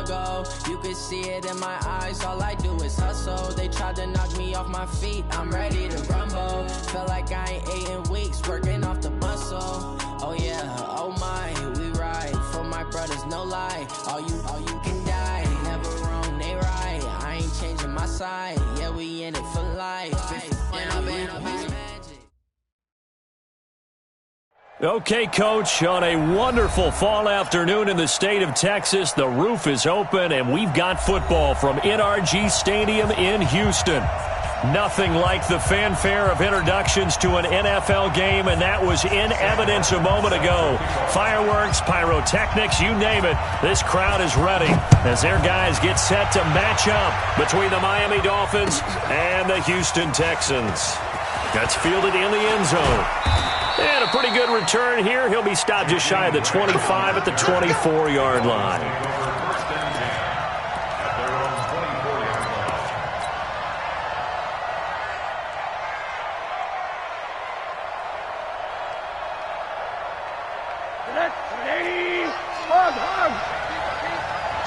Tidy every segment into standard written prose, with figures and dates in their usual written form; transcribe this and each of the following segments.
struggle. You can see it in my eyes, all I do is hustle. They tried to knock me off my feet, I'm ready to rumble. Feel like I ain't ate in weeks, working off the muscle. Oh yeah, oh my, we ride for my brothers, no lie. All you can die, never wrong, they right. I ain't changing my side, yeah, we in it for life. Okay, Coach, on a wonderful fall afternoon in the state of Texas, the roof is open, and we've got football from NRG Stadium in Houston. Nothing like the fanfare of introductions to an NFL game, and that was in evidence a moment ago. Fireworks, pyrotechnics, you name it. This crowd is ready as their guys get set to match up between the Miami Dolphins and the Houston Texans. That's fielded in the end zone. And a pretty good return here. He'll be stopped just shy of the 25 at the 24-yard line.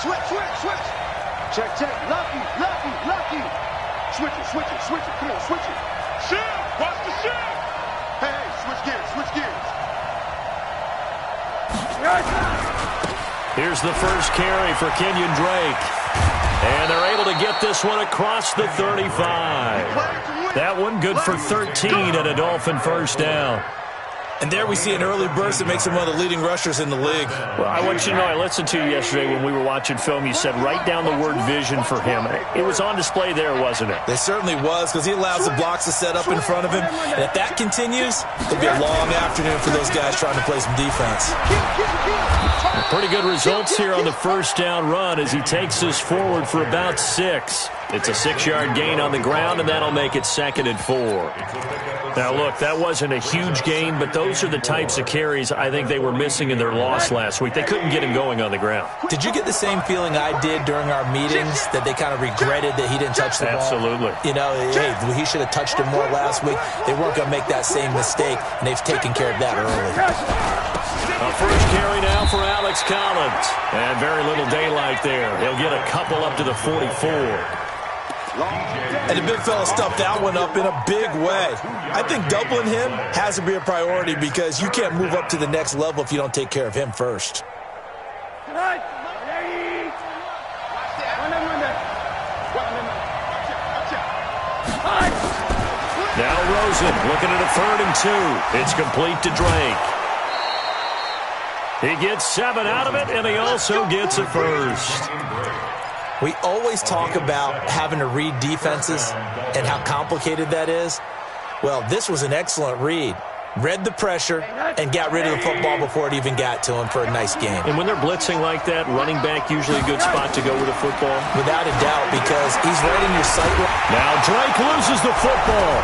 Switch. Check. Lucky. Switch it. Come on, switch it. Shift. Watch the shift. Hey, switch gears. Here's the first carry for Kenyon Drake. And they're able to get this one across the 35. That one good for 13 and a Dolphin first down. And there we see an early burst that makes him one of the leading rushers in the league. Well, I want you to know, I listened to you yesterday when we were watching film. You said write down the word vision for him. It was on display there, wasn't it? It certainly was, because he allows the blocks to set up in front of him. And if that continues, it'll be a long afternoon for those guys trying to play some defense. Pretty good results here on the first down run as he takes us forward for about 6. It's a 6-yard gain on the ground, and that'll make it 2nd and 4. Now, look, that wasn't a huge gain, but those are the types of carries I think they were missing in their loss last week. They couldn't get him going on the ground. Did you get the same feeling I did during our meetings, that they kind of regretted that he didn't touch the ball? Absolutely. You know, hey, he should have touched him more last week. They weren't going to make that same mistake, and they've taken care of that early. A first carry now for Alex Collins. And very little daylight there. He'll get a couple up to the 44. And the big fella stuffed that one up in a big way. I think doubling him has to be a priority because you can't move up to the next level if you don't take care of him first. Now Rosen looking at a 3rd and 2. It's complete to Drake. He gets 7 out of it, and he also gets a first. We always talk about having to read defenses and how complicated that is. Well, this was an excellent read. Read the pressure and got rid of the football before it even got to him for a nice game. And when they're blitzing like that, running back usually a good spot to go with a football? Without a doubt, because he's right in your sight. Now Drake loses the football.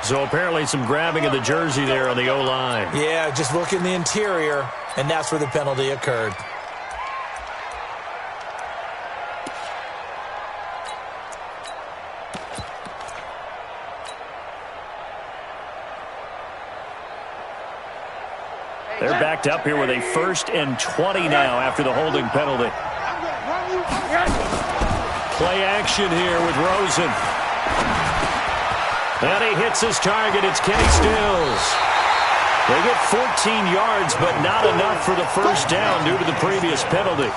So apparently some grabbing of the jersey there on the O-line. Yeah, just look in the interior, and that's where the penalty occurred. They're backed up here with a 1st and 20 now after the holding penalty. Play action here with Rosen. And he hits his target. It's Kenny Stills. They get 14 yards, but not enough for the first down due to the previous penalty.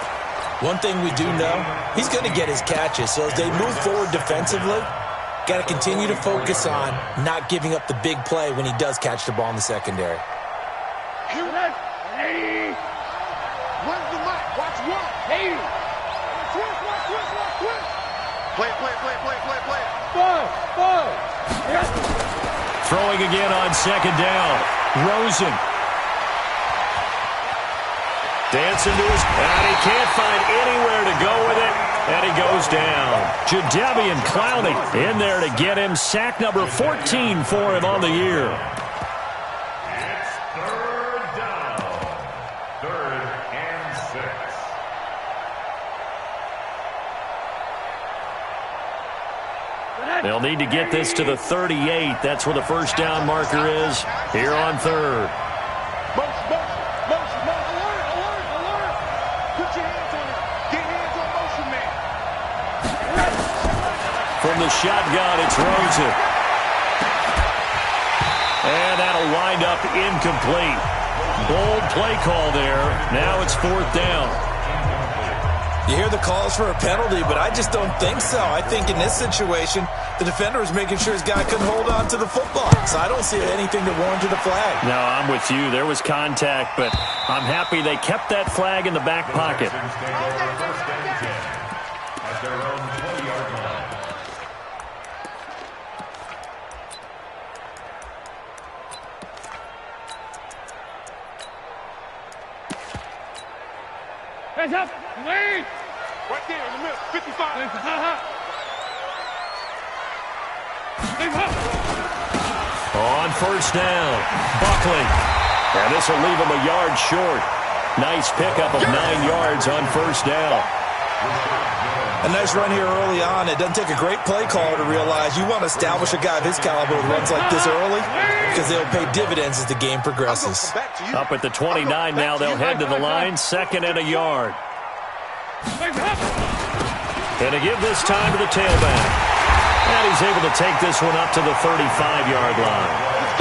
One thing we do know, he's going to get his catches. So as they move forward defensively, got to continue to focus on not giving up the big play when he does catch the ball in the secondary. Hey! Where's the mic? Watch one. Hey! Switch. Play. Ball. Throwing again on 2nd down. Rosen. Dancing to his... And he can't find anywhere to go with it. And he goes down. Jadeveon Clowney in there to get him. Sack number 14 for him on the year. It's 3rd down. 3rd and 6. They'll need to get this to the 38. That's where the first down marker is here on 3rd. Motion, motion, motion, motion. Alert, alert, alert. Put your hands on it. Get hands on motion, man. From the shotgun, it's Rosen. And that'll wind up incomplete. Bold play call there. Now it's 4th down. You hear the calls for a penalty, but I just don't think so. I think in this situation, the defender was making sure his guy couldn't hold on to the football. So I don't see anything that warranted a flag. No, I'm with you. There was contact, but I'm happy they kept that flag in the back pocket. At their own 20-yard line. Hands up! Lead! Right there in the middle, 55. On 1st down, Buckley. And this will leave him a yard short. Nice pickup of 9 yards on 1st down. A nice run here early on. It doesn't take a great play caller to realize you want to establish a guy of his caliber with runs like this early because they'll pay dividends as the game progresses. Up at the 29 now, they'll head to the line, 2nd and a yard. And to give this time to the tailback. And he's able to take this one up to the 35-yard line.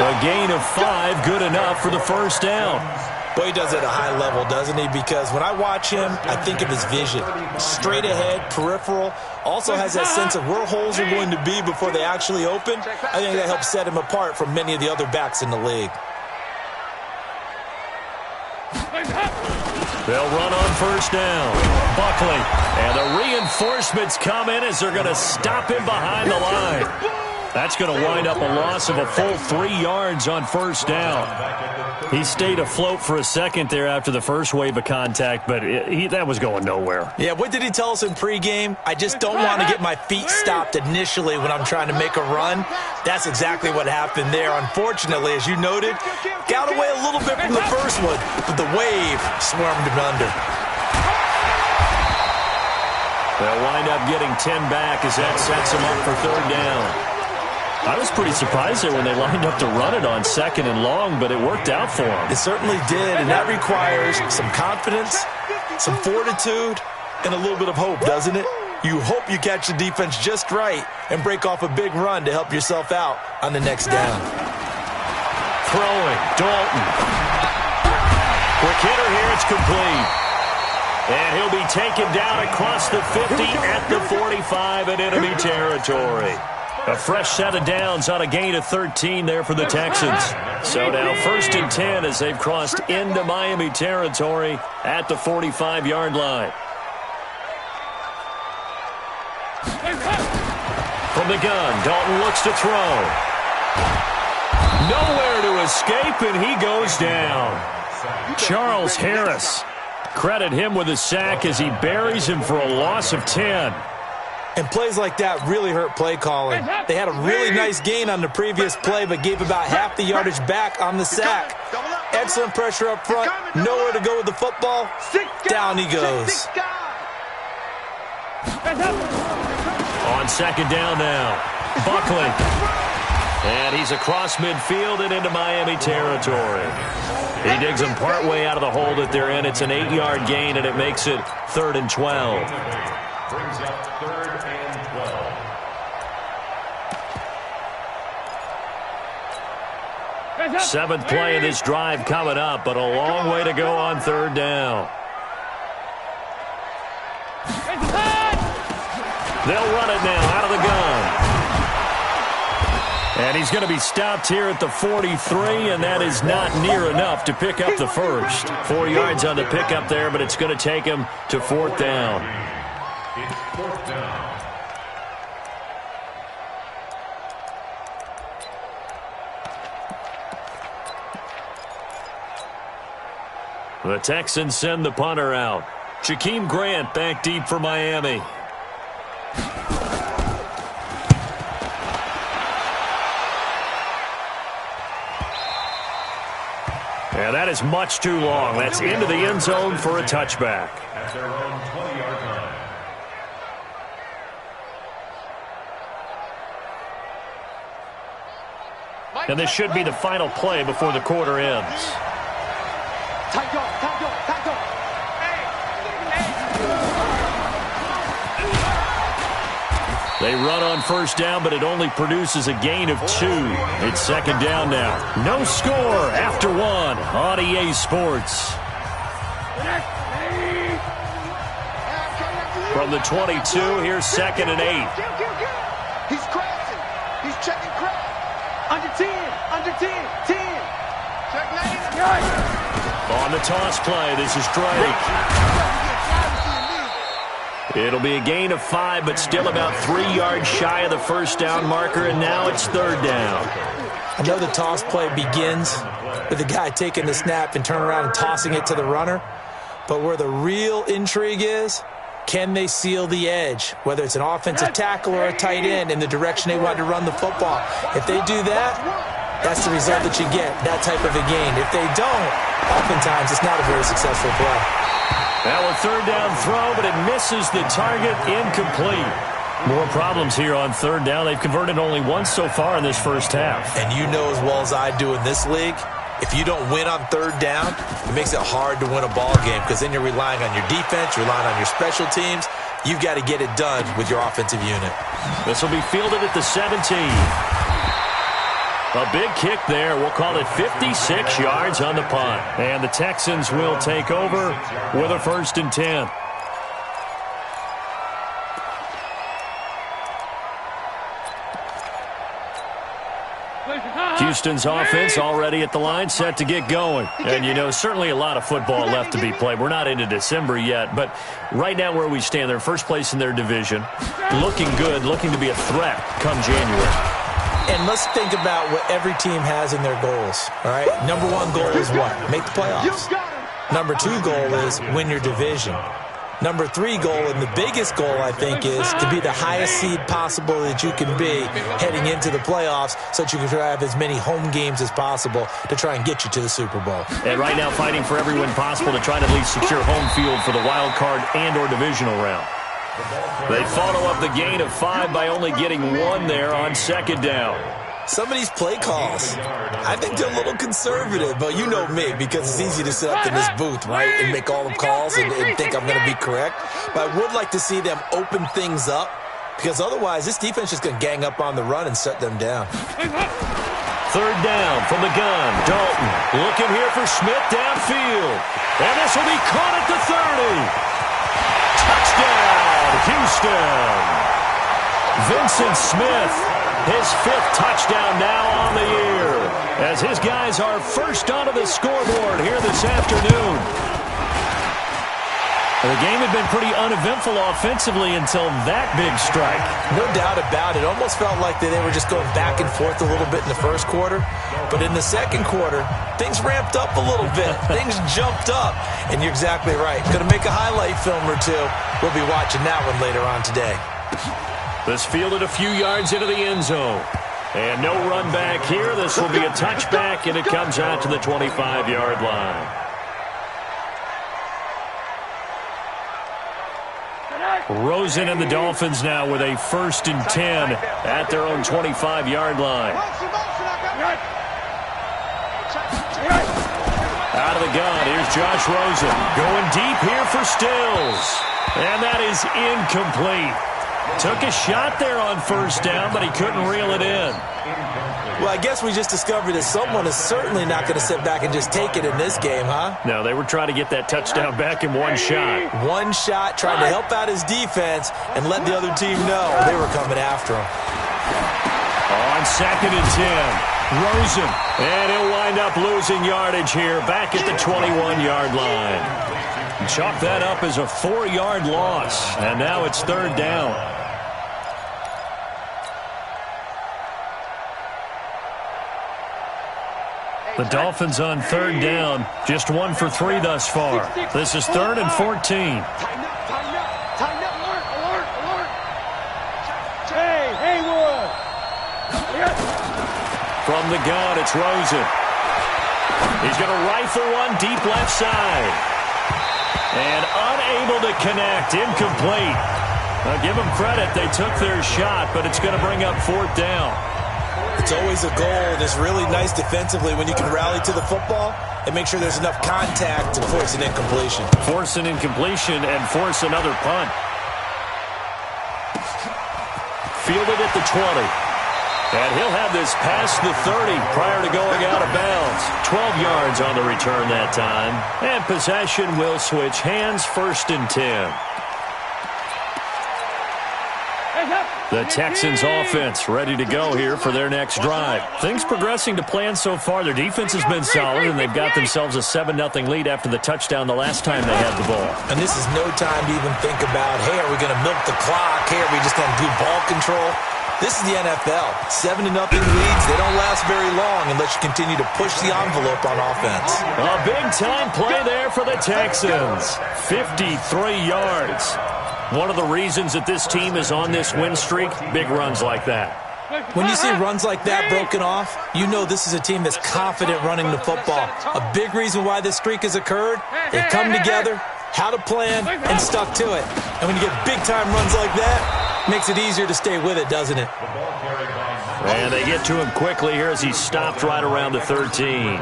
A gain of 5, good enough for the 1st down. Boy, he does it at a high level, doesn't he? Because when I watch him, I think of his vision. Straight ahead, peripheral. Also has that sense of where holes are going to be before they actually open. I think that helps set him apart from many of the other backs in the league. They'll run on 1st down. Buckley. And the reinforcements come in as they're going to stop him behind the line. That's going to wind up a loss of a full 3 yards on 1st down. He stayed afloat for a second there after the first wave of contact, but that was going nowhere. Yeah, what did he tell us in pregame? I just don't want to get my feet stopped initially when I'm trying to make a run. That's exactly what happened there. Unfortunately, as you noted, got away a little bit from the first one, but the wave swarmed him under. They'll wind up getting 10 back as that sets him up for 3rd down. I was pretty surprised there when they lined up to run it on 2nd and long, but it worked out for them. It certainly did, and that requires some confidence, some fortitude, and a little bit of hope, doesn't it? You hope you catch the defense just right and break off a big run to help yourself out on the next down. Throwing, Dalton. Quick hitter here, it's complete. And he'll be taken down across the 50 at the 45 in enemy territory. A fresh set of downs on a gain of 13 there for the Texans. So now 1st and 10 as they've crossed into Miami territory at the 45-yard line. From the gun, Dalton looks to throw. Nowhere to escape, and he goes down. Charles Harris. Credit him with a sack as he buries him for a loss of 10. And plays like that really hurt play calling. They had a really nice gain on the previous play, but gave about half the yardage back on the sack. Excellent pressure up front. Nowhere to go with the football. Down he goes. On 2nd down now, Buckley. And he's across midfield and into Miami territory. He digs them partway out of the hole that they're in. It's an 8-yard gain, and it makes it 3rd and 12. Brings up 3rd and 12. 7th play of this drive coming up, but a long way to go on 3rd down. They'll run it now out of the gun. And he's going to be stopped here at the 43, and that is not near enough to pick up the first. 4 yards on the pickup there, but it's going to take him to 4th down. It's 4th down. The Texans send the punter out. Jakeem Grant back deep for Miami. And that is much too long. That's into the end zone for a touchback. At their own 20-yard line. And this should be the final play before the quarter ends. Tight dog, tight dog, tight dog. They run on first down, but it only produces a gain of 2. It's second down now. No score after 1 on EA Sports. From the 22, here's second and 8. He's crashing. He's checking crash. Under 10, under 10, 10. Check 9. On the toss play, this is Drake. It'll be a gain of 5, but still about 3 yards shy of the first down marker, and now it's third down. I know the toss play begins with the guy taking the snap and turning around and tossing it to the runner, but where the real intrigue is, can they seal the edge, whether it's an offensive tackle or a tight end, in the direction they want to run the football? If they do that, that's the result that you get, that type of a gain. If they don't, oftentimes it's not a very successful play. Now a third down throw, but it misses the target, incomplete. More problems here on third down. They've converted only once so far in this first half. And you know as well as I do in this league, if you don't win on third down, it makes it hard to win a ball game because then you're relying on your defense, you're relying on your special teams. You've got to get it done with your offensive unit. This will be fielded at the 17. A big kick there. We'll call it 56 yards on the punt. And the Texans will take over with a 1st and 10. Houston's offense already at the line, set to get going. And, you know, certainly a lot of football left to be played. We're not into December yet, but right now where we stand, they're first place in their division, looking good, looking to be a threat come January. And let's think about what every team has in their goals, all right? Number 1 goal is what? Make the playoffs. Number 2 goal is win your division. Number 3 goal, and the biggest goal, I think, is to be the highest seed possible that you can be heading into the playoffs so that you can try to have as many home games as possible to try and get you to the Super Bowl. And right now fighting for every win possible to try to at least secure home field for the wild card and or divisional round. They follow up the gain of 5 by only getting 1 there on second down. Some of these play calls, I think they're a little conservative, but you know me, because it's easy to sit up in this booth, right, and make all the calls and think I'm going to be correct. But I would like to see them open things up, because otherwise this defense is going to gang up on the run and shut them down. Third down from the gun. Dalton looking here for Smith downfield. And this will be caught at the 30. Touchdown, Houston. Vincent Smith, his 5th touchdown now on the year, as his guys are first onto the scoreboard here this afternoon. The game had been pretty uneventful offensively until that big strike. No doubt about it. Almost felt like they were just going back and forth a little bit in the first quarter. But in the second quarter, things ramped up a little bit. Things jumped up. And you're exactly right. Going to make a highlight film or two. We'll be watching that one later on today. This fielded a few yards into the end zone. And no run back here. This will be a touchback, and it comes out to the 25-yard line. Rosen and the Dolphins now with a 1st and 10 at their own 25-yard line. Out of the gun, here's Josh Rosen. Going deep here for Stills. And that is incomplete. Took a shot there on first down, but he couldn't reel it in. Well, I guess we just discovered that someone is certainly not going to sit back and just take it in this game, huh? No, they were trying to get that touchdown back in one shot. One shot, trying to help out his defense and let the other team know they were coming after him. On 2nd and 10, Rosen. And he'll wind up losing yardage here back at the 21-yard line. Chalk that up as a 4-yard loss. And now it's third down. The Dolphins on third down, just 1 for 3 thus far. This is 3rd and 14. Tighten up, tighten up, tighten up, alert, alert. Hey, Haywood. From the gun, it's Rosen. He's going to rifle one deep left side. And unable to connect, incomplete. Now give them credit, they took their shot, but it's going to bring up 4th down. It's always a goal. It's really nice defensively when you can rally to the football and make sure there's enough contact to force an incompletion. Force an incompletion and force another punt. Fielded at the 20. And he'll have this past the 30 prior to going out of bounds. 12 yards on the return that time. And possession will switch hands, 1st and 10. The Texans offense ready to go here for their next drive. Things progressing to plan so far. Their defense has been solid, and they've got themselves a 7-0 lead after the touchdown the last time they had the ball. And this is no time to even think about, hey, are we going to milk the clock? Hey, are we just going to do ball control? This is the NFL. 7-0 leads, they don't last very long unless you continue to push the envelope on offense. A big-time play there for the Texans. 53 yards. One of the reasons that this team is on this win streak, big runs like that. When you see runs like that broken off, you know this is a team that's confident running the football. A big reason why this streak has occurred, they've come together, had a plan, and stuck to it. And when you get big-time runs like that, it makes it easier to stay with it, doesn't it? And they get to him quickly here as he stopped right around the 13.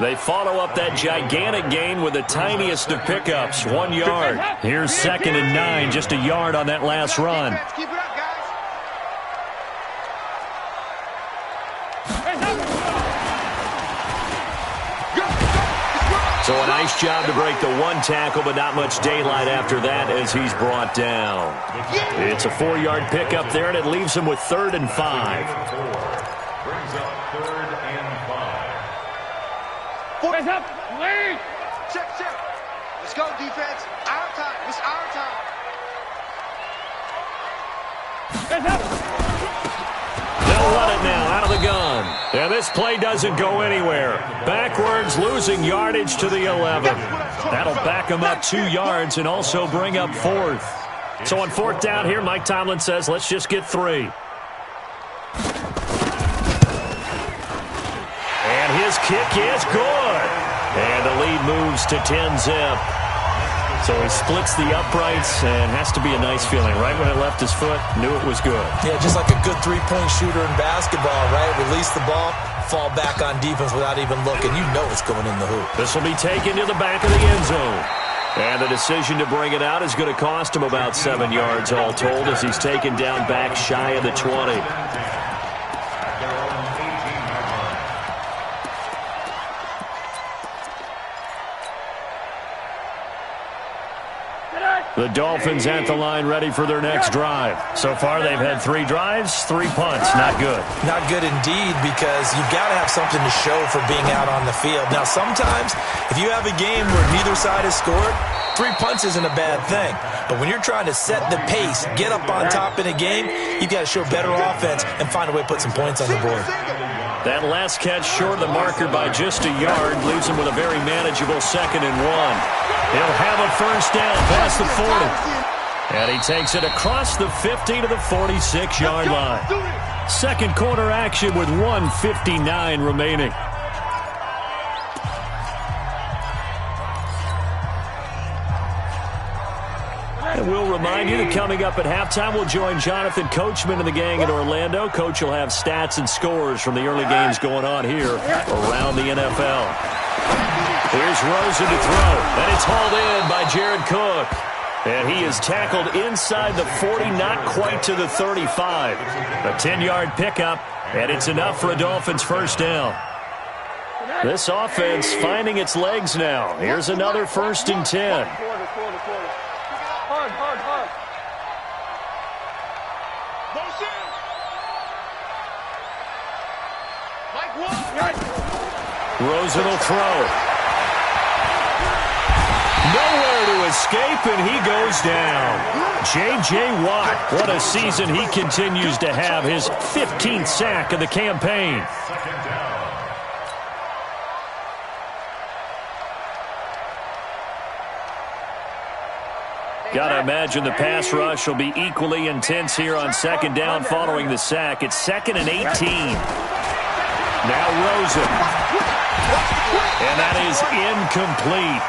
They follow up that gigantic gain with the tiniest of pickups, 1 yard. Here's 2nd and 9, just a yard on that last run. So a nice job to break the 1 tackle, but not much daylight after that as he's brought down. It's a 4-yard pickup there, and it leaves him with 3rd and 5. Brings up 3rd and 5. Hands up, lead. Check. Let's go, defense. Our time. It's our time. Hands up. They'll run it now out of the gun. And this play doesn't go anywhere. Backwards, losing yardage to the 11. That'll back him up 2 yards and also bring up 4th. So on 4th down here, Mike Tomlin says, let's just get 3. And his kick is good. And the lead moves to 10-zip. So he splits the uprights and has to be a nice feeling. Right when it left his foot, knew it was good. Yeah, just like a good three-point shooter in basketball, right? Release the ball, fall back on defense without even looking. You know it's going in the hoop. This will be taken to the back of the end zone. And the decision to bring it out is going to cost him about 7 yards all told as he's taken down back shy of the 20. The Dolphins at the line ready for their next drive. So far, they've had 3 drives, 3 punts. Not good. Not good indeed, because you've got to have something to show for being out on the field. Now, sometimes, if you have a game where neither side has scored, 3 punts isn't a bad thing. But when you're trying to set the pace, get up on top in a game, you've got to show better offense and find a way to put some points on the board. That last catch short of the marker by just a yard leaves him with a very manageable 2nd and 1. He'll have a first down past the 40. And he takes it across the 50 to the 46-yard line. Second quarter action with 1:59 remaining. And we'll remind you that coming up at halftime, we'll join Jonathan Coachman and the gang in Orlando. Coach will have stats and scores from the early games going on here around the NFL. Here's Rosen to throw, and it's hauled in by Jared Cook. And he is tackled inside the 40, not quite to the 35. A 10-yard pickup, and it's enough for a Dolphins first down. This offense finding its legs now. Here's another 1st and 10. Hard. Rosen will throw. Nowhere to escape, and he goes down. J.J. Watt, what a season he continues to have. His 15th sack of the campaign. Got to imagine the pass rush will be equally intense here on 2nd down following the sack. It's 2nd and 18. Now Rosen. And that is incomplete.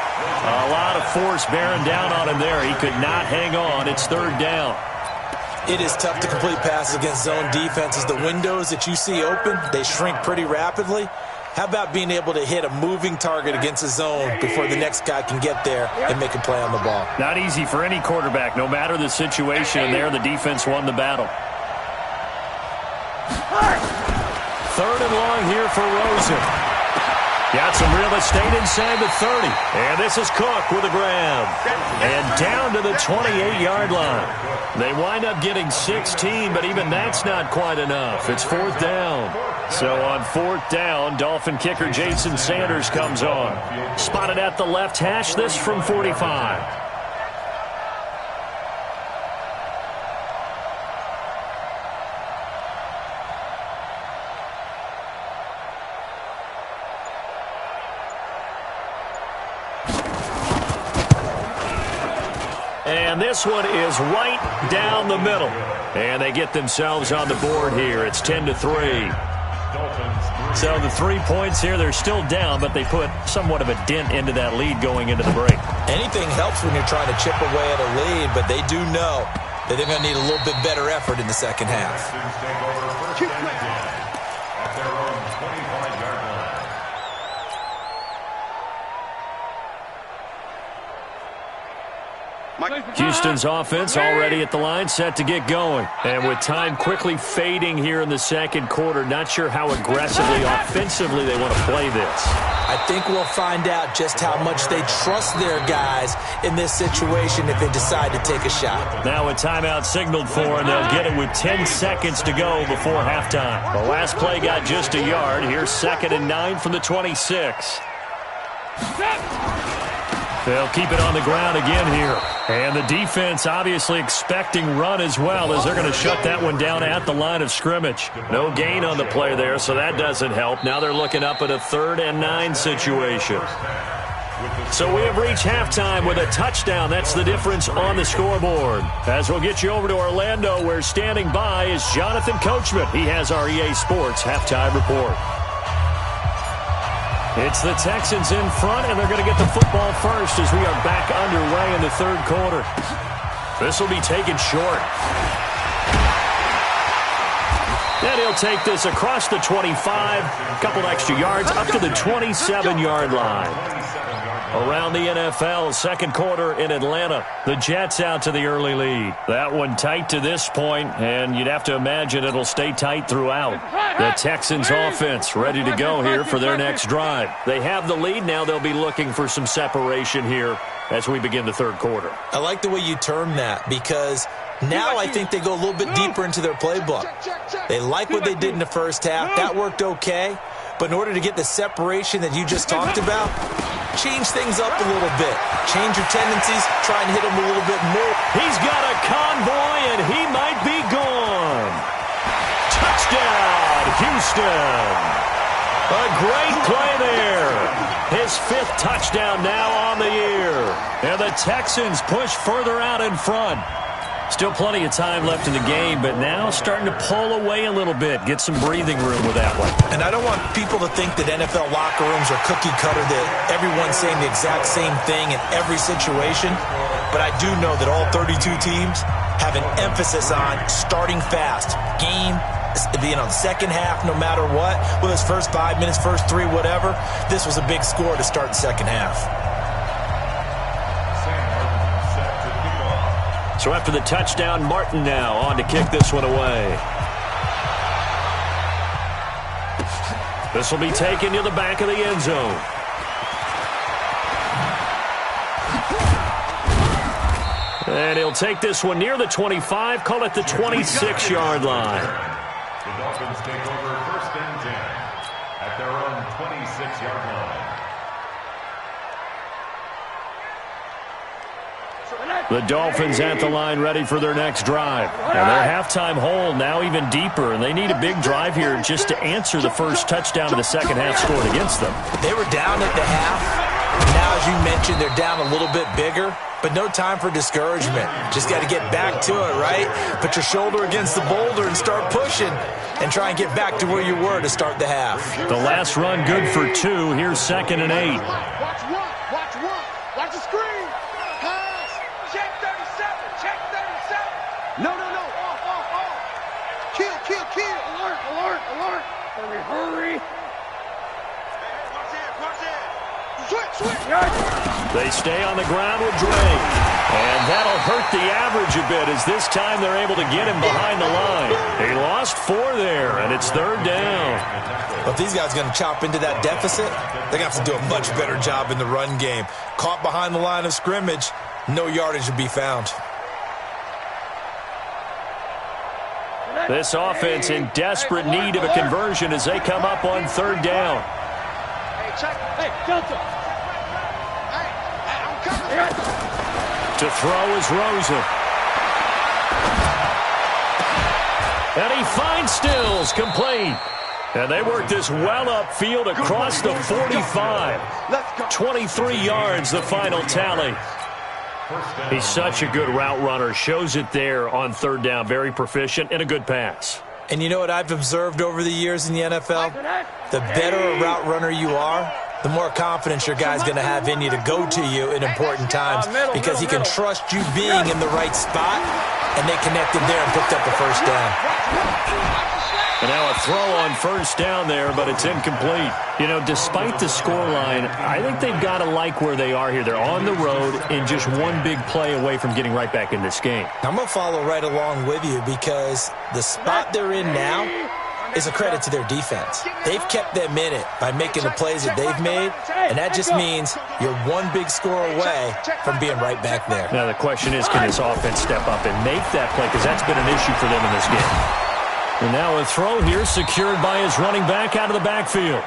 A lot of force bearing down on him there. He could not hang on. It's 3rd down. It is tough to complete passes against zone defenses. The windows that you see open, they shrink pretty rapidly. How about being able to hit a moving target against a zone before the next guy can get there and make a play on the ball? Not easy for any quarterback, no matter the situation. And there, the defense won the battle. 3rd and long here for Rosen. Got some real estate inside the 30. And this is Cook with a grab. And down to the 28-yard line. They wind up getting 16, but even that's not quite enough. It's 4th down. So on 4th down, Dolphin kicker Jason Sanders comes on. Spotted at the left hash, this from 45. And this one is right down the middle. And they get themselves on the board here. It's 10-3. So the 3 points here, they're still down, but they put somewhat of a dent into that lead going into the break. Anything helps when you're trying to chip away at a lead, but they do know that they're going to need a little bit better effort in the second half. At their own 25-yard line. Houston's offense already at the line, set to get going. And with time quickly fading here in the second quarter, not sure how aggressively, offensively they want to play this. I think we'll find out just how much they trust their guys in this situation if they decide to take a shot. Now a timeout signaled for, and they'll get it with 10 seconds to go before halftime. The last play got just a yard. Here's 2nd and 9 from the 26. They'll keep it on the ground again here. And the defense obviously expecting run as well, as they're going to shut that one down at the line of scrimmage. No gain on the play there, so that doesn't help. Now they're looking up at a 3rd and 9 situation. So we have reached halftime with a touchdown. That's the difference on the scoreboard. As we'll get you over to Orlando, where standing by is Jonathan Coachman. He has our EA Sports halftime report. It's the Texans in front, and they're going to get the football first as we are back underway in the 3rd quarter. This will be taken short. And he'll take this across the 25, a couple extra yards, up to the 27-yard line. Around the NFL, 2nd quarter in Atlanta. The Jets out to the early lead. That one tight to this point, and you'd have to imagine it'll stay tight throughout. The Texans offense ready to go here for their next drive. They have the lead now. They'll be looking for some separation here as we begin the 3rd quarter. I like the way you term that, because now I think they go a little bit deeper into their playbook. They like what they did in the first half. That worked okay. But in order to get the separation that you just talked about, change things up a little bit. Change your tendencies. Try and hit them a little bit more. He's got a convoy, and he might be gone. Touchdown, Houston. A great play there. His 5th touchdown now on the year. And the Texans push further out in front. Still plenty of time left in the game, but now starting to pull away a little bit, get some breathing room with that one. And I don't want people to think that NFL locker rooms are cookie cutter, that everyone's saying the exact same thing in every situation. But I do know that all 32 teams have an emphasis on starting fast. Game, the second half, no matter what, whether it's first 5 minutes, first 3, whatever, this was a big score to start the second half. So after the touchdown, Martin now on to kick this one away. This will be taken to the back of the end zone. And he'll take this one near the 25, call it the 26-yard line. The Dolphins take over 1st and 10 at their own 26-yard line. The Dolphins at the line ready for their next drive. And their halftime hole now even deeper, and they need a big drive here just to answer the first touchdown of the second half scored against them. They were down at the half. Now, as you mentioned, they're down a little bit bigger, but no time for discouragement. Just got to get back to it, right? Put your shoulder against the boulder and start pushing and try and get back to where you were to start the half. The last run good for 2. Here's 2nd and 8. Watch one. Watch the screen. Pass. Check 37. No. They stay on the ground with Dre. And that'll hurt the average a bit as this time they're able to get him behind the line. He lost 4 there, and it's 3rd down. Well, if these guys are going to chop into that deficit, they're going to have to do a much better job in the run game. Caught behind the line of scrimmage, no yardage to be found. This offense in desperate need of a conversion as they come up on 3rd down. Hey, Delta. To throw is Rosen. And he finds Stills, complete. And they work this well upfield across the 45. 23 yards, the final tally. He's such a good route runner. Shows it there on 3rd down. Very proficient and a good pass. And you know what I've observed over the years in the NFL? The better a route runner you are, the more confidence your guy's going to have in you to go to you in important times because he can trust you being in the right spot, and they connected there and picked up the 1st down. And now a throw on 1st down there, but it's incomplete. You know, despite the scoreline, I think they've got to like where they are here. They're on the road and just one big play away from getting right back in this game. I'm going to follow right along with you because the spot they're in now is a credit to their defense. They've kept them in it by making the plays that they've made, and that just means you're one big score away from being right back there. Now the question is, can this offense step up and make that play? Because that's been an issue for them in this game. And now a throw here secured by his running back out of the backfield.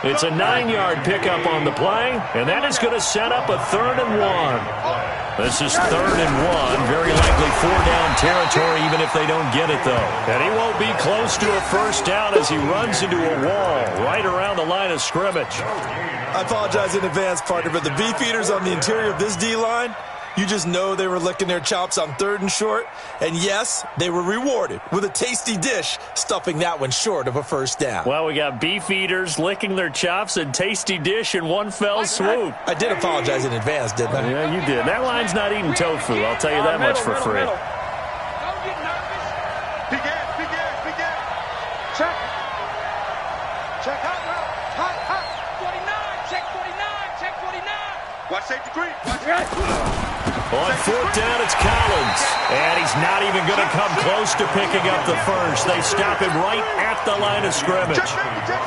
It's a 9-yard pickup on the play, and that is going to set up a 3rd and 1. This is 3rd and 1, very likely 4-down territory even if they don't get it, though. And he won't be close to a 1st down as he runs into a wall right around the line of scrimmage. I apologize in advance, partner, but the beefeaters on the interior of this D-line, you just know they were licking their chops on 3rd and short. And yes, they were rewarded with a tasty dish, stuffing that one short of a 1st down. Well, we got beef eaters licking their chops and tasty dish in one fell swoop. I did apologize in advance, didn't I? Yeah, you did. That line's not eating tofu, I'll tell you that much for free. Don't get nervous. Big ass. Check. Check hot now. Hot. 49, check 49, check 49. Watch safety green. Watch. On 4th down, it's Collins. And he's not even going to come close to picking up the 1st. They stop him right at the line of scrimmage.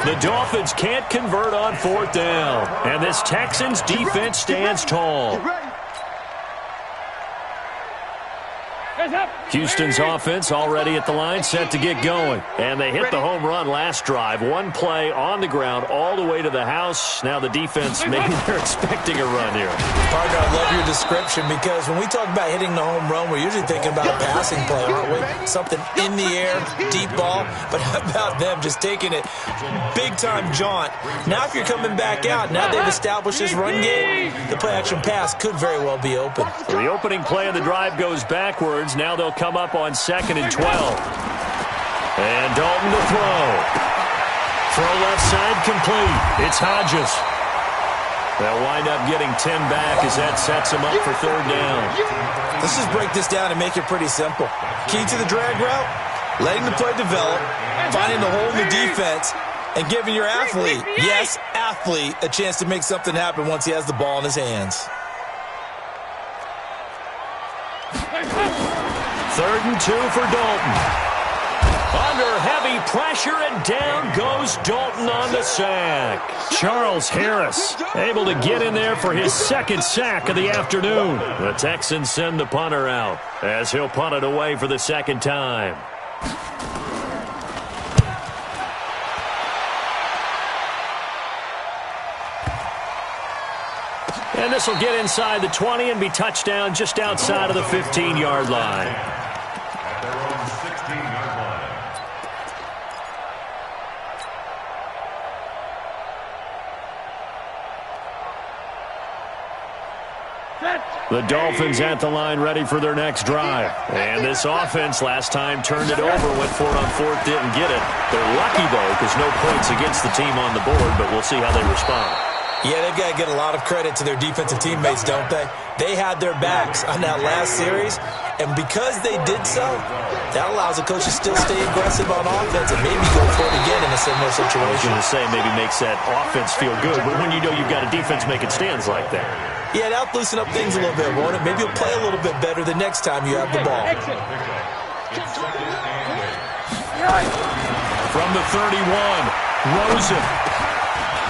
The Dolphins can't convert on 4th down. And this Texans defense stands tall. Houston's offense already at the line, set to get going. And they hit the home run last drive. One play on the ground all the way to the house. Now the defense, maybe they're expecting a run here. Partner, I love your description because when we talk about hitting the home run, we're usually thinking about a passing play, aren't we? Something in the air, deep ball. But how about them just taking it big-time jaunt? Now if you're coming back out, now they've established this run game, the play-action pass could very well be open. So the opening play of the drive goes backwards. Now they'll come up on 2nd and 12. And Dalton to throw. Throw left side complete. It's Hodges. They'll wind up getting 10 back as that sets them up for 3rd down. Let's just break this down and make it pretty simple. Key to the drag route, letting the play develop, finding the hole in the defense, and giving your athlete, yes, athlete, a chance to make something happen once he has the ball in his hands. 3rd and 2 for Dalton. Under heavy pressure, and down goes Dalton on the sack. Charles Harris able to get in there for his 2nd sack of the afternoon. The Texans send the punter out as he'll punt it away for the 2nd time. And this will get inside the 20 and be touchdown just outside of the 15-yard line. At their own 16-yard line. The Dolphins at the line ready for their next drive. And this offense last time turned it over, went for it on 4th, didn't get it. They're lucky, though, because no points against the team on the board, but we'll see how they respond. Yeah, they've got to get a lot of credit to their defensive teammates, don't they? They had their backs on that last series, and because they did so, that allows the coach to still stay aggressive on offense and maybe go for it again in a similar situation. I was going to say maybe makes that offense feel good, but when you know you've got a defense making stands like that. Yeah, that'll loosen up things a little bit, won't it? Maybe you'll play a little bit better the next time you have the ball. From the 31, Rosen.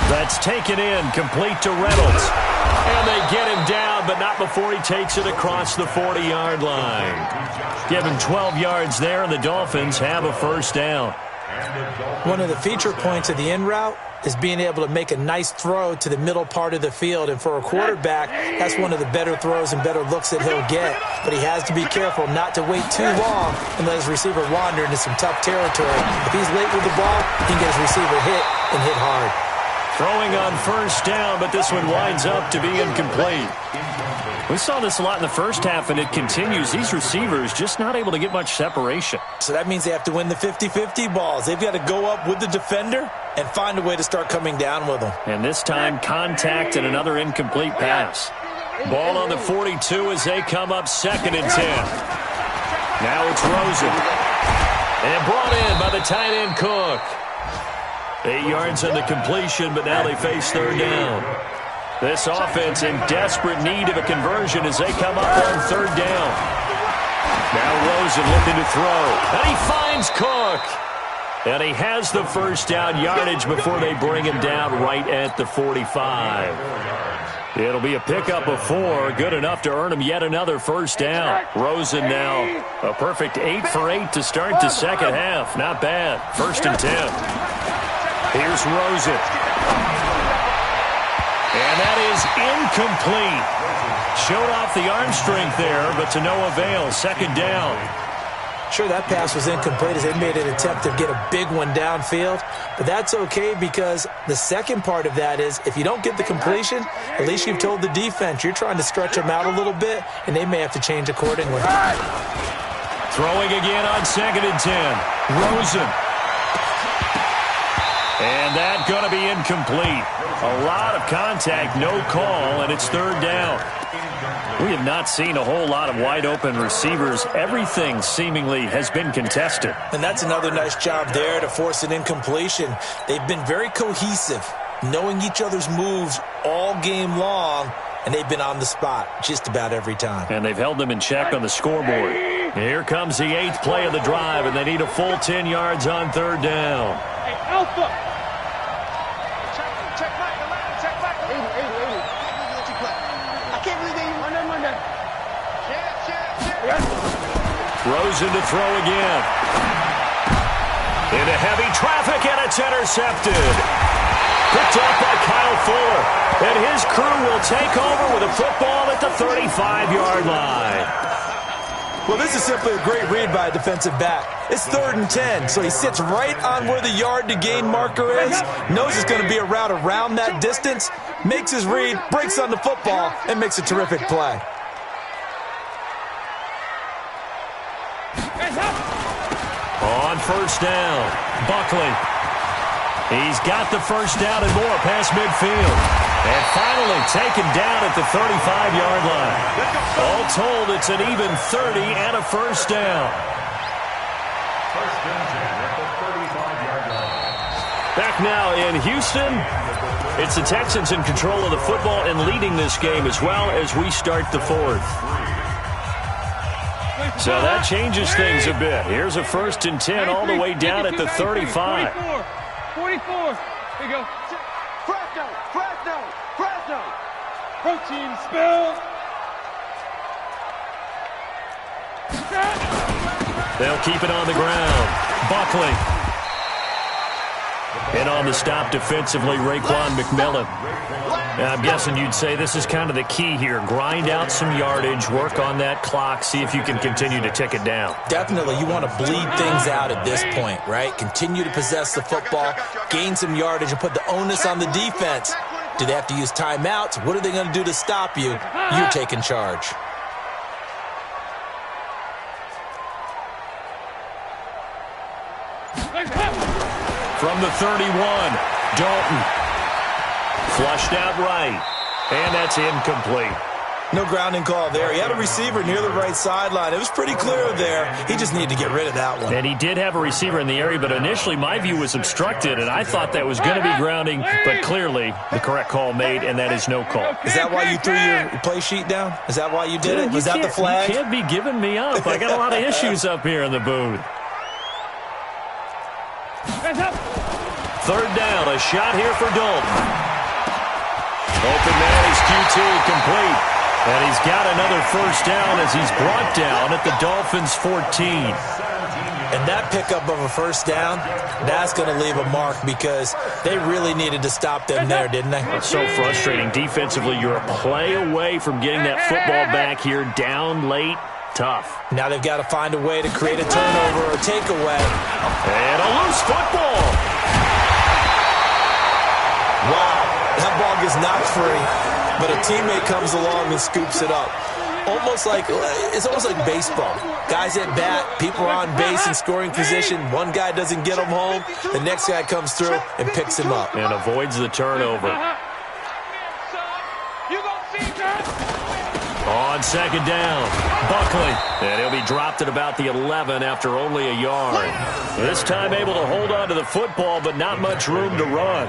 That's taken in, complete to Reynolds. And they get him down, but not before he takes it across the 40-yard line. Give him 12 yards there, and the Dolphins have a first down. One of the feature points of the in route is being able to make a nice throw to the middle part of the field. And for a quarterback, that's one of the better throws and better looks that he'll get. But he has to be careful not to wait too long and let his receiver wander into some tough territory. If he's late with the ball, he can get his receiver hit and hit hard. Throwing on first down, but this one winds up to be incomplete. We saw this a lot in the first half, and it continues. These receivers just not able to get much separation. So that means they have to win the 50-50 balls. They've got to go up with the defender and find a way to start coming down with them. And this time, contact and another incomplete pass. Ball on the 42 as they come up 2nd and 10. Now it's Rosen. And brought in by the tight end Cook. 8 yards on the completion, but now they face 3rd down. This offense in desperate need of a conversion as they come up on 3rd down. Now Rosen looking to throw. And he finds Cook. And he has the first down yardage before they bring him down right at the 45. It'll be a pickup of 4, good enough to earn him yet another first down. Rosen now a perfect 8 for 8 to start the second half. Not bad. 1st and 10. Here's Rosen. And that is incomplete. Showed off the arm strength there, but to no avail. 2nd down. Sure, that pass was incomplete as they made an attempt to get a big one downfield. But that's okay because the second part of that is if you don't get the completion, at least you've told the defense you're trying to stretch them out a little bit, and they may have to change accordingly. Throwing again on 2nd and 10. Rosen. And that's going to be incomplete. A lot of contact, no call, and it's 3rd down. We have not seen a whole lot of wide-open receivers. Everything seemingly has been contested. And that's another nice job there to force an incompletion. They've been very cohesive, knowing each other's moves all game long, and they've been on the spot just about every time. And they've held them in check on the scoreboard. Here comes the 8th play of the drive, and they need a full 10 yards on 3rd down. Hey, Alpha! Rosen to throw again. Into heavy traffic, and it's intercepted. Picked up by Kyle Fuller. And his crew will take over with a football at the 35-yard line. Well, this is simply a great read by a defensive back. It's 3rd and 10, so he sits right on where the yard-to-gain marker is, knows it's going to be a route around that distance, makes his read, breaks on the football, and makes a terrific play. On 1st down, Buckley. He's got the first down and more past midfield. And finally taken down at the 35-yard line. All told, it's an even 30 and a first down. 1st and 10 at the 35-yard line. Back now in Houston. It's the Texans in control of the football and leading this game as well as we start the 4th. So that changes things a bit. Here's a 1st and 10 all the way down at the 35. 44. Here you go. Fresno. Protein spill. They'll keep it on the ground. Buckley. And on the stop defensively, Raekwon McMillan. I'm guessing you'd say this is kind of the key here. Grind out some yardage, work on that clock, see if you can continue to tick it down. Definitely, you want to bleed things out at this point, right? Continue to possess the football, gain some yardage, and put the onus on the defense. Do they have to use timeouts? What are they going to do to stop you? You're taking charge. From the 31, Dalton. Flushed out right. And that's incomplete. No grounding call there. He had a receiver near the right sideline. It was pretty clear there. He just needed to get rid of that one. And he did have a receiver in the area, but initially my view was obstructed, and I thought that was going to be grounding, but clearly the correct call made, and that is no call. Is that why you threw your play sheet down? Is that why you did it? Was that the flag? You can't be giving me up. I got a lot of issues up here in the booth. Third down, a shot here for Dalton. Open man, he's QT, complete. And he's got another first down as he's brought down at the Dolphins' 14. And that pickup of a first down, that's going to leave a mark because they really needed to stop them there, didn't they? It's so frustrating. Defensively, you're a play away from getting that football back here down late. Tough. Now they've got to find a way to create a turnover or takeaway. And a loose football. Wow, that ball gets knocked free. But a teammate comes along and scoops it up. It's almost like baseball. Guys at bat, people are on base in scoring position. One guy doesn't get him home. The next guy comes through and picks him up. And avoids the turnover. On second down, Buckley. And he'll be dropped at about the 11 after only a yard. This time able to hold on to the football, but not much room to run.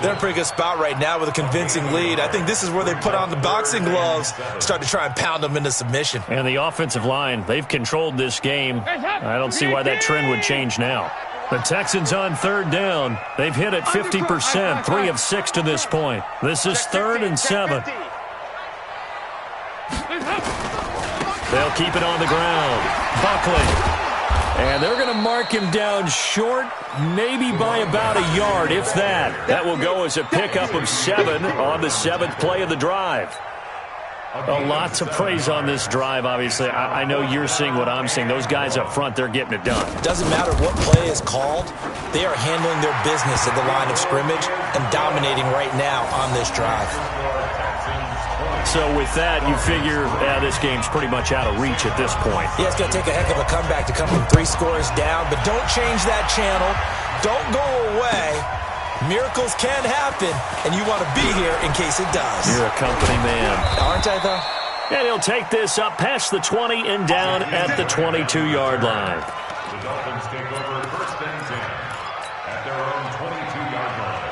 They're in a pretty good spot right now with a convincing lead. I think this is where they put on the boxing gloves, start to try and pound them into submission. And the offensive line, they've controlled this game. I don't see why that trend would change now. The Texans on third down. They've hit it 50%, 3 of 6 to this point. This is 3rd and 7. They'll keep it on the ground. Buckley. And they're going to mark him down short, maybe by about a yard, if that. That will go as a pickup of 7 on the 7th play of the drive. A lot to praise on this drive, obviously. I know you're seeing what I'm seeing. Those guys up front, they're getting it done. Doesn't matter what play is called. They are handling their business at the line of scrimmage and dominating right now on this drive. So with that, you figure this game's pretty much out of reach at this point. Yeah, it's going to take a heck of a comeback to come from 3 scores down, but don't change that channel. Don't go away. Miracles can happen, and you want to be here in case it does. You're a company man. Aren't I, though? And he'll take this up past the 20 and down at the 22-yard line. The Dolphins take over 1st and 10 at their own 22-yard line.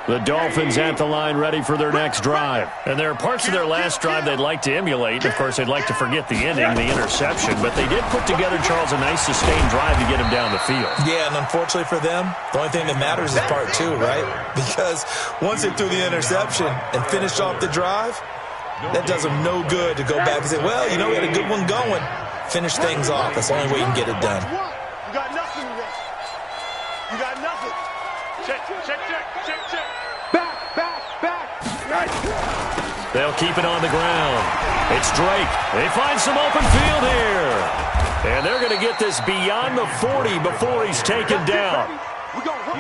The Dolphins at the line ready for their next drive. And there are parts of their last drive they'd like to emulate. Of course, they'd like to forget the ending, the interception. But they did put together, Charles, a nice sustained drive to get him down the field. Yeah, and unfortunately for them, the only thing that matters is part 2, right? Because once they threw the interception and finished off the drive, that does them no good to go back and say, well, you know, we had a good one going. Finish things off. That's the only way you can get it done. You got nothing today. You got nothing. Check. Back. They'll keep it on the ground. It's Drake. They find some open field here. And they're going to get this beyond the 40 before he's taken down.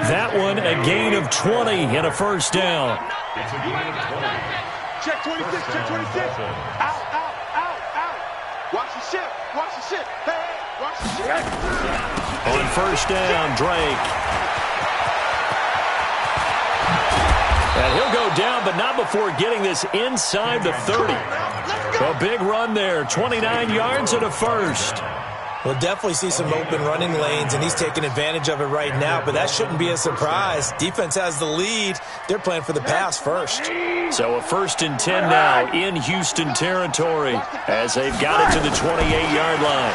That one, a gain of 20 and a first down. It's a gain of 20. Check 26. Out. Watch the ship. Hey, watch the ship. On first down, Drake. And he'll go down, but not before getting this inside the 30. A big run there, 29 yards and a first. We'll definitely see some open running lanes, and he's taking advantage of it right now, but that shouldn't be a surprise. Defense has the lead. They're playing for the pass first. So a 1st and 10 now in Houston territory as they've got it to the 28-yard line.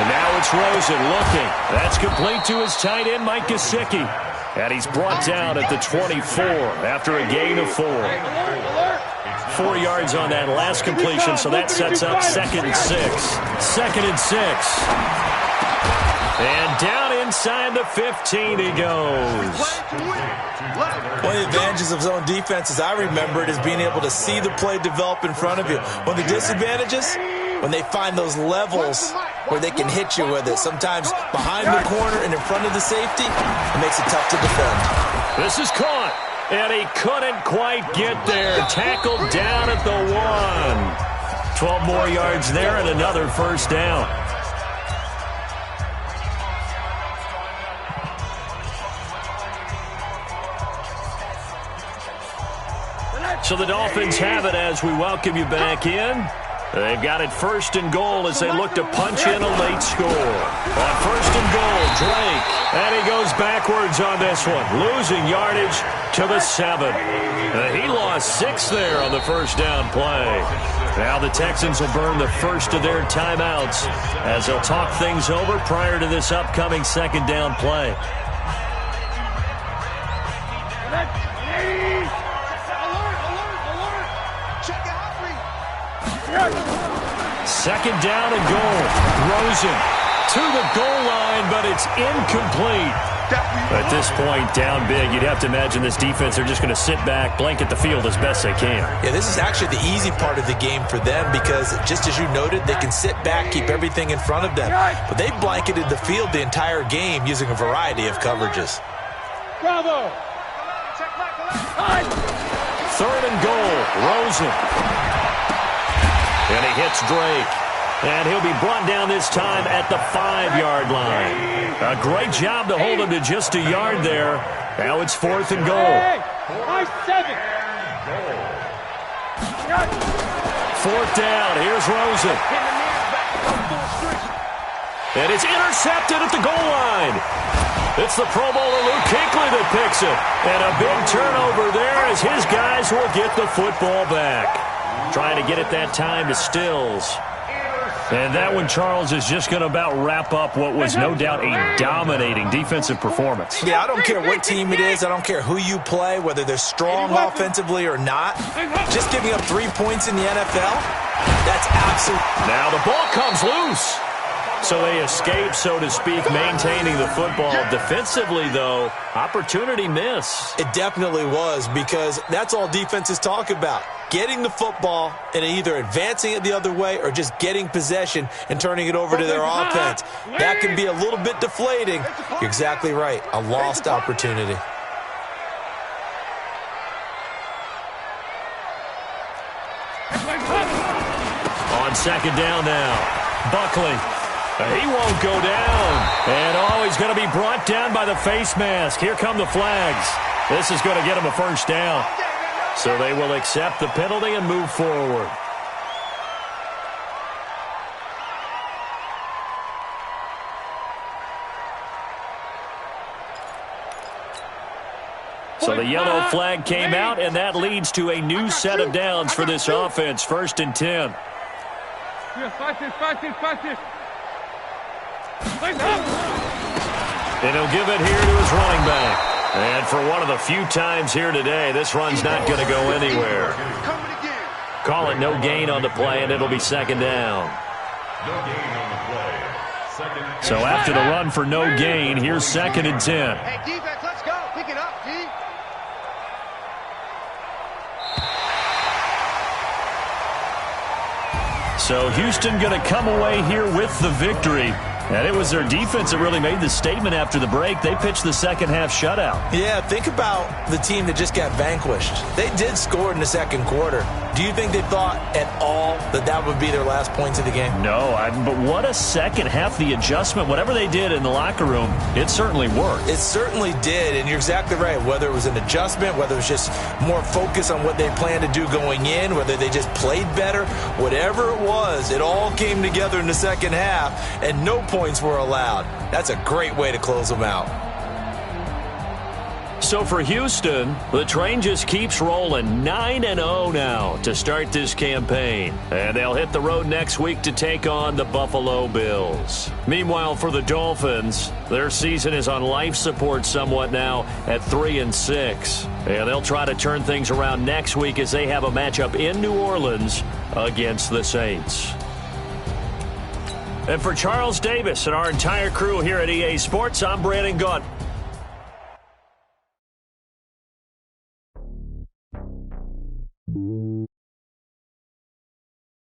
And now it's Rosen looking. That's complete to his tight end, Mike Gesicki. And he's brought down at the 24 after a gain of 4. 4 yards on that last completion, so that sets up 2nd and 6. 2nd and 6. And down inside the 15 he goes. One of the advantages of zone defense, as I remember it, is being able to see the play develop in front of you. One of the disadvantages, when they find those levels where they can hit you with it. Sometimes behind the corner and in front of the safety, it makes it tough to defend. This is caught, and he couldn't quite get there. Tackled down at the 1. 12 more yards there and another first down. So the Dolphins have it as we welcome you back in. They've got it 1st and goal as they look to punch in a late score. On 1st and goal, Drake. And he goes backwards on this one, losing yardage to the 7. He lost 6 there on the first down play. Now the Texans will burn the first of their timeouts as they'll talk things over prior to this upcoming 2nd down play. Second down and goal. Rosen to the goal line, but it's incomplete. At this point, down big, you'd have to imagine this defense, they're just going to sit back, blanket the field as best they can. Yeah, this is actually the easy part of the game for them because, just as you noted, they can sit back, keep everything in front of them. But they've blanketed the field the entire game using a variety of coverages. Bravo! 3rd and goal. Rosen. And he hits Drake. And he'll be brought down this time at the 5-yard line. A great job to hold him to just a yard there. Now it's 4th and goal. 4th down. Here's Rosen. And it's intercepted at the goal line. It's the Pro Bowler Luke Kuechly that picks it. And a big turnover there as his guys will get the football back. Trying to get it that time to Stills. And that one, Charles, is just going to about wrap up what was no doubt a dominating defensive performance. Yeah, I don't care what team it is. I don't care who you play, whether they're strong offensively or not. Just giving up 3 points in the NFL, that's absolute. Now the ball comes loose. So they escape, so to speak, maintaining the football. Defensively, though, opportunity miss. It definitely was, because that's all defenses talk about. Getting the football and either advancing it the other way or just getting possession and turning it over to their offense. That can be a little bit deflating. You're exactly right. A lost opportunity. On 2nd down now, Buckley. He won't go down. And, he's going to be brought down by the face mask. Here come the flags. This is going to get him a 1st down. So they will accept the penalty and move forward. So the yellow flag came out, and that leads to a new set of downs for this offense. 1st and 10. And he'll give it here to his running back. And for one of the few times here today, this run's not going to go anywhere. Call it no gain on the play, and it'll be 2nd down. So after the run for no gain, here's 2nd and 10. Hey, defense, let's go. Pick it up, D. So Houston going to come away here with the victory. And it was their defense that really made the statement after the break. They pitched the second-half shutout. Yeah, think about the team that just got vanquished. They did score in the 2nd quarter. Do you think they thought at all that that would be their last points of the game? No, but what a second half. The adjustment, whatever they did in the locker room, it certainly worked. It certainly did, and you're exactly right. Whether it was an adjustment, whether it was just more focus on what they planned to do going in, whether they just played better, whatever it was, it all came together in the 2nd half, and no points were allowed. That's a great way to close them out. So for Houston, the train just keeps rolling. 9-0 now to start this campaign. And they'll hit the road next week to take on the Buffalo Bills. Meanwhile, for the Dolphins, their season is on life support somewhat now at 3-6. And they'll try to turn things around next week as they have a matchup in New Orleans against the Saints. And for Charles Davis and our entire crew here at EA Sports, I'm Brandon Gaunt.